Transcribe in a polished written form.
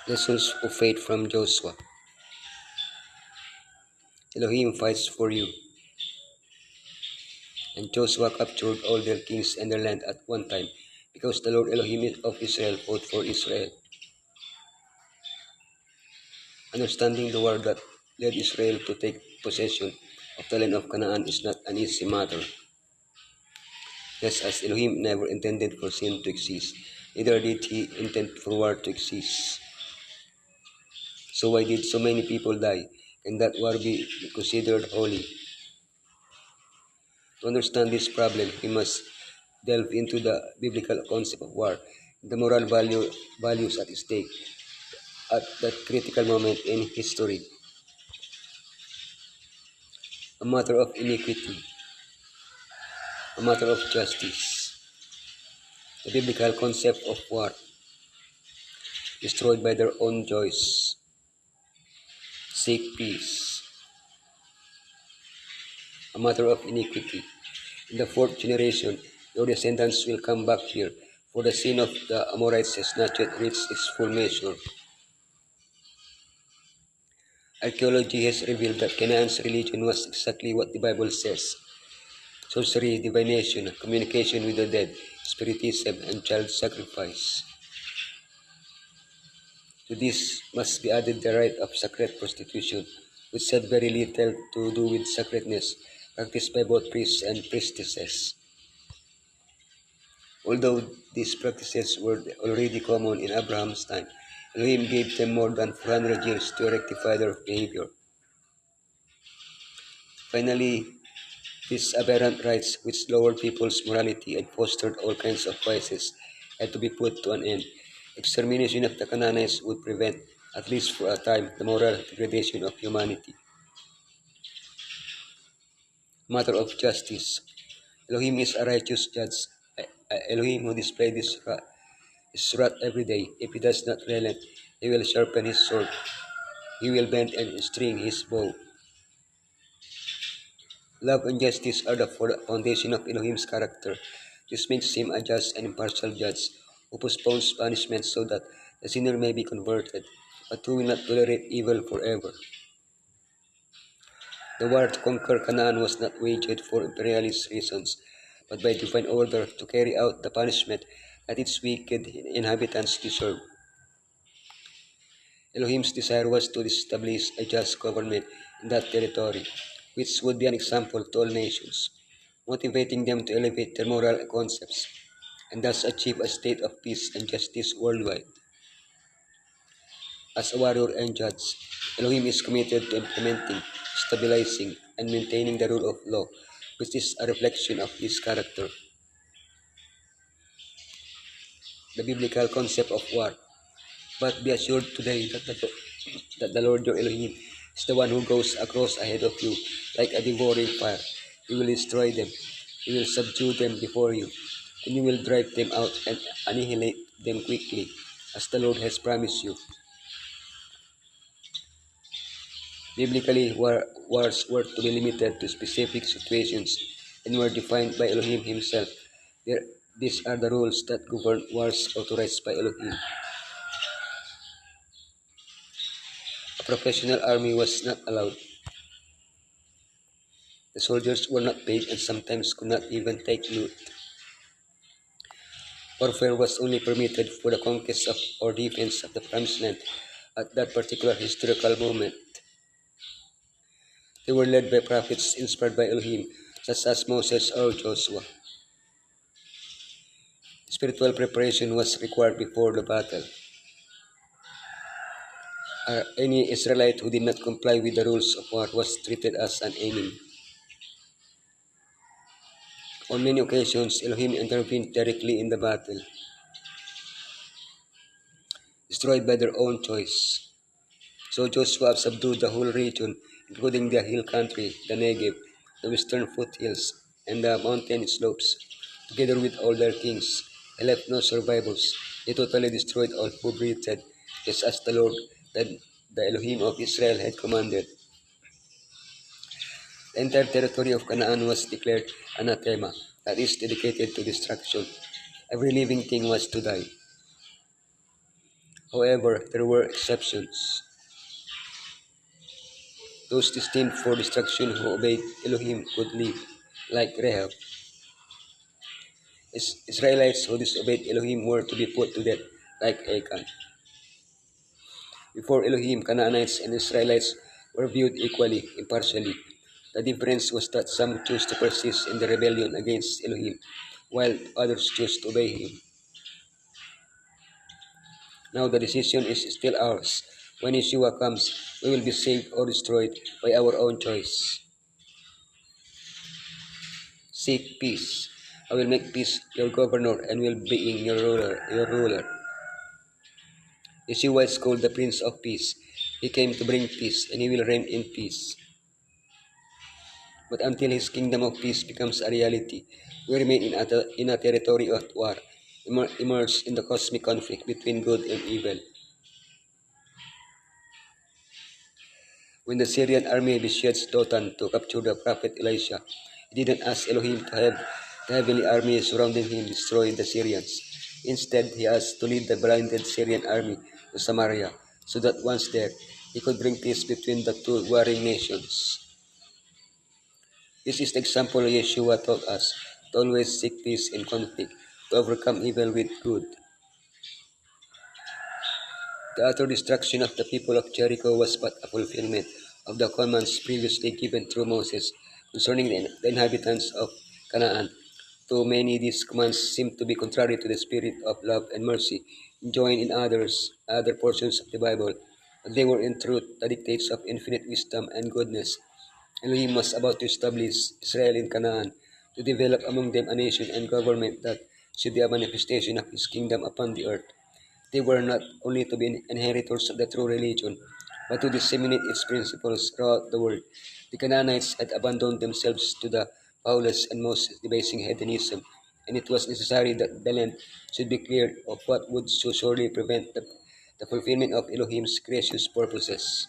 Lessons of faith from Joshua. Elohim fights for you. And Joshua captured all their kings and their land at one time, because the Lord Elohim of Israel fought for Israel. Understanding the war that led Israel to take possession of the land of Canaan is not an easy matter. Just as Elohim never intended for sin to exist, neither did he intend for war to exist. So why did so many people die? Can that war be considered holy? To understand this problem, we must delve into the biblical concept of war, the moral values at stake at that critical moment in history. A matter of iniquity, a matter of justice. The biblical concept of war, destroyed by their own joys, seek peace. A matter of iniquity. In the fourth generation, your descendants will come back here, for the sin of the Amorites has not yet reached its full measure. Archaeology has revealed that Canaan's religion was exactly what the Bible says: sorcery, divination, communication with the dead, spiritism, and child sacrifice. To this must be added the rite of sacred prostitution, which had very little to do with sacredness, practiced by both priests and priestesses. Although these practices were already common in Abraham's time, Elohim gave them more than 400 years to rectify their behavior. Finally, these aberrant rites, which lowered people's morality and fostered all kinds of vices, had to be put to an end. Extermination of the Canaanites would prevent, at least for a time, the moral degradation of humanity. Matter of justice. Elohim is a righteous judge. Elohim who displayed his wrath every day. If he does not relent, he will sharpen his sword. He will bend and string his bow. Love and justice are the foundation of Elohim's character. This makes him a just and impartial judge who postpones punishment so that the sinner may be converted, but who will not tolerate evil forever. The war to conquer Canaan was not waged for imperialist reasons, but by divine order to carry out the punishment that its wicked inhabitants deserve. Elohim's desire was to establish a just government in that territory, which would be an example to all nations, motivating them to elevate their moral concepts and thus achieve a state of peace and justice worldwide. As a warrior and judge, Elohim is committed to implementing, stabilizing, and maintaining the rule of law, which is a reflection of his character. The biblical concept of war. But be assured today that the Lord your Elohim is the one who goes across ahead of you like a devouring fire. He will destroy them. He will subdue them before you, and you will drive them out and annihilate them quickly, as the Lord has promised you. Biblically, wars were to be limited to specific situations and were defined by Elohim himself. These are the rules that govern wars authorized by Elohim. A professional army was not allowed. The soldiers were not paid and sometimes could not even take loot. Warfare was only permitted for the conquest of or defense of the promised land at that particular historical moment. They were led by prophets inspired by Elohim, such as Moses or Joshua. Spiritual preparation was required before the battle. Any Israelite who did not comply with the rules of war was treated as an enemy. On many occasions, Elohim intervened directly in the battle, destroyed by their own choice. So Joshua subdued the whole region, including the hill country, the Negev, the western foothills, and the mountain slopes, together with all their kings. He left no survivors. He totally destroyed all who breathed, just as the Lord, the Elohim of Israel, had commanded. The entire territory of Canaan was declared anathema, that is, dedicated to destruction. Every living thing was to die. However, there were exceptions. Those destined for destruction who obeyed Elohim could live, like Rahab. Israelites who disobeyed Elohim were to be put to death, like Achan. Before Elohim, Canaanites and Israelites were viewed equally, impartially. The difference was that some chose to persist in the rebellion against Elohim, while others chose to obey him. Now the decision is still ours. When Yeshua comes, we will be saved or destroyed by our own choice. Seek peace. I will make peace your governor and will be your ruler. Yeshua is called the Prince of Peace. He came to bring peace, and he will reign in peace. But until his kingdom of peace becomes a reality, we remain in a territory of war, immersed in the cosmic conflict between good and evil. When the Syrian army besieged Dothan to capture the prophet Elisha, he didn't ask Elohim to have the heavenly army surrounding him destroy the Syrians. Instead, he asked to lead the blinded Syrian army to Samaria, so that once there, he could bring peace between the two warring nations. This is the example Yeshua taught us, to always seek peace in conflict, to overcome evil with good. The utter destruction of the people of Jericho was but a fulfillment of the commands previously given through Moses concerning the inhabitants of Canaan. To many, these commands seem to be contrary to the spirit of love and mercy enjoined in other portions of the Bible, but they were in truth the dictates of infinite wisdom and goodness. Elohim was about to establish Israel in Canaan, to develop among them a nation and government that should be a manifestation of his kingdom upon the earth. They were not only to be inheritors of the true religion, but to disseminate its principles throughout the world. The Canaanites had abandoned themselves to the foulest and most debasing hedonism, and it was necessary that the land should be cleared of what would so surely prevent the fulfillment of Elohim's gracious purposes.